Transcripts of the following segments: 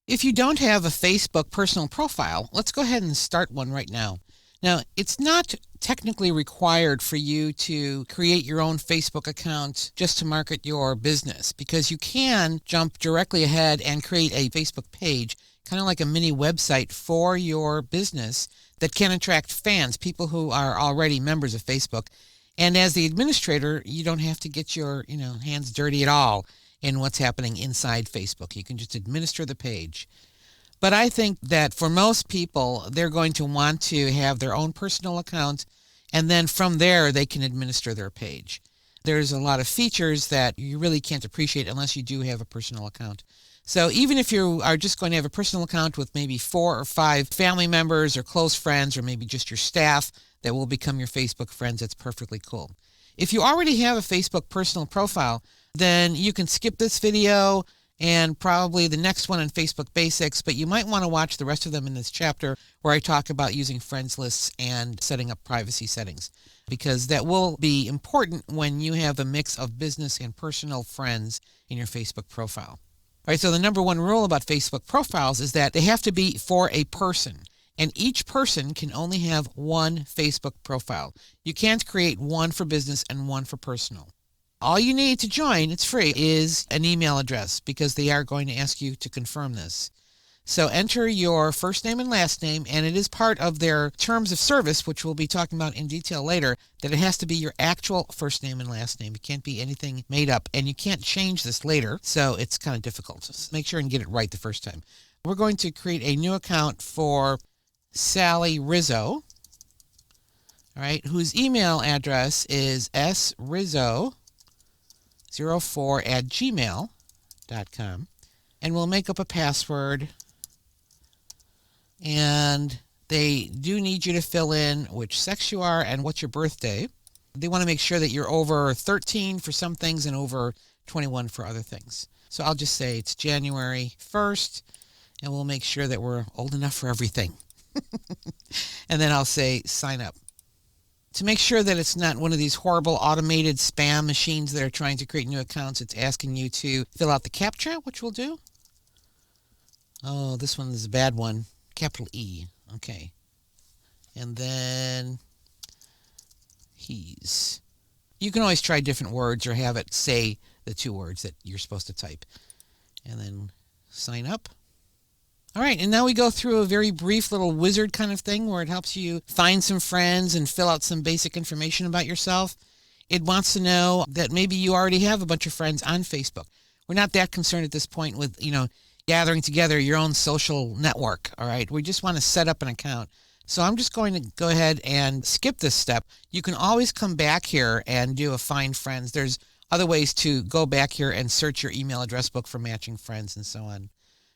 If you don't have a Facebook personal profile, let's go ahead and start one right now. Now, it's not technically required for you to create your own Facebook account just to market your business, because you can jump directly ahead and create a Facebook page, kind of like a mini website for your business that can attract fans, people who are already members of Facebook. And as the administrator, you don't have to get your, hands dirty at all in what's happening inside Facebook. You can just administer the page. But I think that for most people, they're going to want to have their own personal account, and then from there, they can administer their page. There's a lot of features that you really can't appreciate unless you do have a personal account. So even if you are just going to have a personal account with maybe 4 or 5 family members or close friends, or maybe just your staff that will become your Facebook friends, that's perfectly cool. If you already have a Facebook personal profile, then you can skip this video and probably the next one on Facebook Basics, but you might want to watch the rest of them in this chapter where I talk about using friends lists and setting up privacy settings, because that will be important when you have a mix of business and personal friends in your Facebook profile. All right, so the number one rule about Facebook profiles is that they have to be for a person, and each person can only have one Facebook profile. You can't create one for business and one for personal. All you need to join, it's free, is an email address, because they are going to ask you to confirm this. So enter your first name and last name, and it is part of their terms of service, which we'll be talking about in detail later, that it has to be your actual first name and last name. It can't be anything made up, and you can't change this later, so it's kind of difficult. So make sure and get it right the first time. We're going to create a new account for Sally Rizzo, all right, whose email address is srizzo04@gmail.com, and we'll make up a password, and they do need you to fill in which sex you are and what's your birthday. They want to make sure that you're over 13 for some things and over 21 for other things. So I'll just say it's January 1st, and we'll make sure that we're old enough for everything. And then I'll say sign up. To make sure that it's not one of these horrible automated spam machines that are trying to create new accounts, it's asking you to fill out the CAPTCHA, which we'll do. Oh, this one is a bad one. Capital E. Okay. And then he's. You can always try different words or have it say the 2 words that you're supposed to type. And then sign up. All right, and now we go through a very brief little wizard kind of thing where it helps you find some friends and fill out some basic information about yourself. It wants to know that maybe you already have a bunch of friends on Facebook. We're not that concerned at this point with, gathering together your own social network, all right? We just want to set up an account. So I'm just going to go ahead and skip this step. You can always come back here and do a find friends. There's other ways to go back here and search your email address book for matching friends and so on.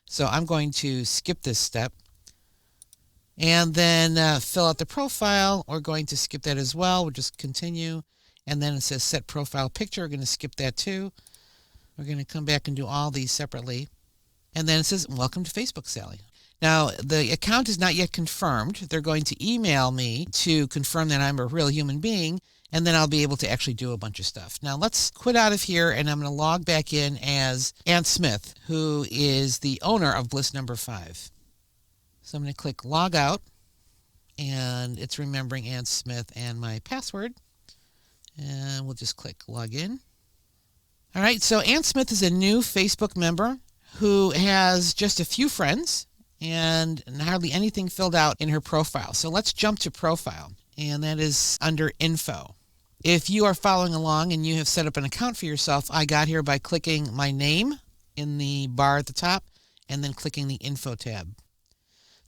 So I'm going to skip this step and then fill out the profile. We're going to skip that as well. We'll just continue. And then it says set profile picture. We're going to skip that too. We're going to come back and do all these separately. And then it says welcome to Facebook, Sally. Now, the account is not yet confirmed. They're going to email me to confirm that I'm a real human being, and then I'll be able to actually do a bunch of stuff. Now, let's quit out of here, and I'm going to log back in as Ann Smith, who is the owner of Bliss Number 5. So I'm going to click log out, and it's remembering Ann Smith and my password. And we'll just click log in. All right, so Ann Smith is a new Facebook member who has just a few friends and hardly anything filled out in her profile. So let's jump to profile, and that is under info. If you are following along and you have set up an account for yourself, I got here by clicking my name in the bar at the top and then clicking the info tab.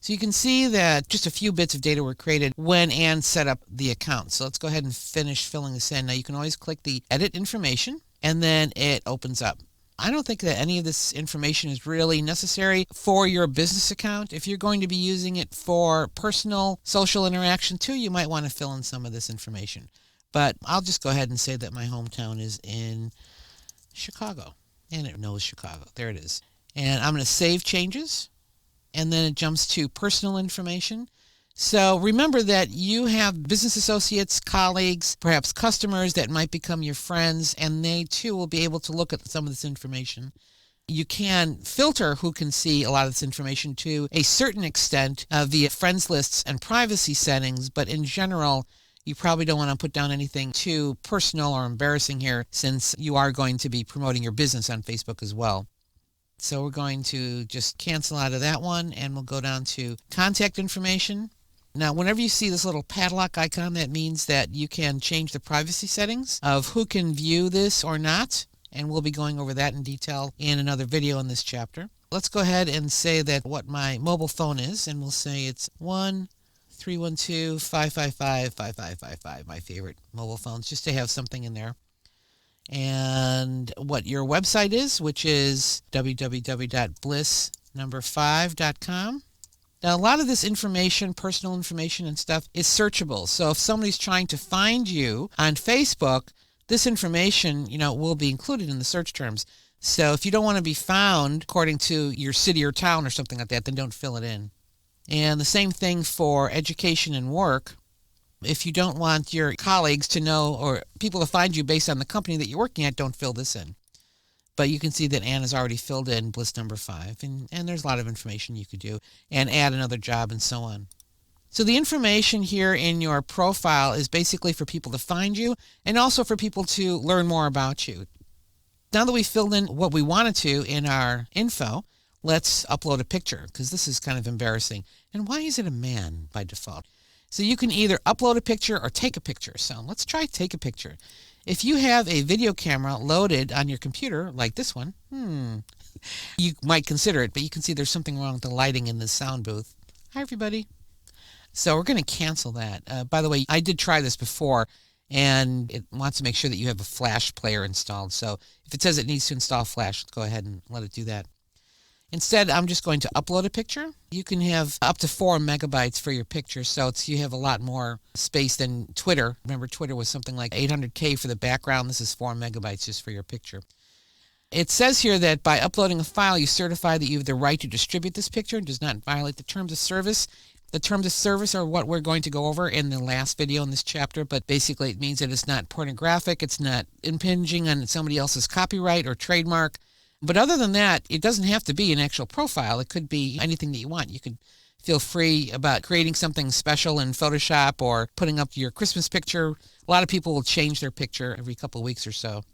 So you can see that just a few bits of data were created when Ann set up the account. So let's go ahead and finish filling this in. Now you can always click the edit information and then it opens up. I don't think that any of this information is really necessary for your business account. If you're going to be using it for personal social interaction too, you might want to fill in some of this information. But I'll just go ahead and say that my hometown is in Chicago. And it knows Chicago. There it is. And I'm going to save changes. And then it jumps to personal information. So remember that you have business associates, colleagues, perhaps customers that might become your friends, and they too will be able to look at some of this information. You can filter who can see a lot of this information to a certain extent via friends lists and privacy settings, but in general, you probably don't want to put down anything too personal or embarrassing here, since you are going to be promoting your business on Facebook as well. So we're going to just cancel out of that one, and we'll go down to contact information. Now, whenever you see this little padlock icon, that means that you can change the privacy settings of who can view this or not, and we'll be going over that in detail in another video in this chapter. Let's go ahead and say that what my mobile phone is, and we'll say it's 1-312-555-5555, my favorite mobile phones, just to have something in there. And what your website is, which is www.bliss5.com. Now, a lot of this information, personal information and stuff, is searchable. So if somebody's trying to find you on Facebook, this information, will be included in the search terms. So if you don't want to be found according to your city or town or something like that, then don't fill it in. And the same thing for education and work. If you don't want your colleagues to know or people to find you based on the company that you're working at, don't fill this in. But you can see that Ann has already filled in Bliss number 5, and there's a lot of information you could do, and add another job and so on. So the information here in your profile is basically for people to find you and also for people to learn more about you. Now that we've filled in what we wanted to in our info, let's upload a picture, because this is kind of embarrassing. And why is it a man by default? So you can either upload a picture or take a picture. So let's try take a picture. If you have a video camera loaded on your computer, like this one, you might consider it, but you can see there's something wrong with the lighting in the sound booth. Hi, everybody. So we're going to cancel that. By the way, I did try this before, and it wants to make sure that you have a Flash player installed. So if it says it needs to install Flash, go ahead and let it do that. Instead, I'm just going to upload a picture. You can have up to 4 megabytes for your picture, so you have a lot more space than Twitter. Remember, Twitter was something like 800K for the background. This is 4 megabytes just for your picture. It says here that by uploading a file, you certify that you have the right to distribute this picture and does not violate the terms of service. The terms of service are what we're going to go over in the last video in this chapter, but basically it means that it's not pornographic, it's not impinging on somebody else's copyright or trademark. But other than that, it doesn't have to be an actual profile. It could be anything that you want. You could feel free about creating something special in Photoshop or putting up your Christmas picture. A lot of people will change their picture every couple of weeks or so.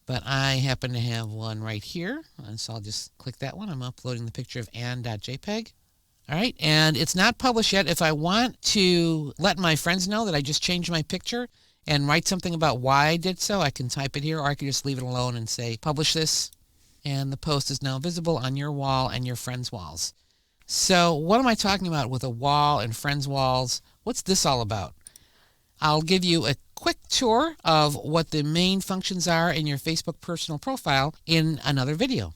But I happen to have one right here, and so I'll just click that one. I'm uploading the picture of Ann.jpg. All right, and it's not published yet. If I want to let my friends know that I just changed my picture and write something about why I did so, I can type it here, or I can just leave it alone and say, publish this. And the post is now visible on your wall and your friends' walls. So what am I talking about with a wall and friends' walls? What's this all about? I'll give you a quick tour of what the main functions are in your Facebook personal profile in another video.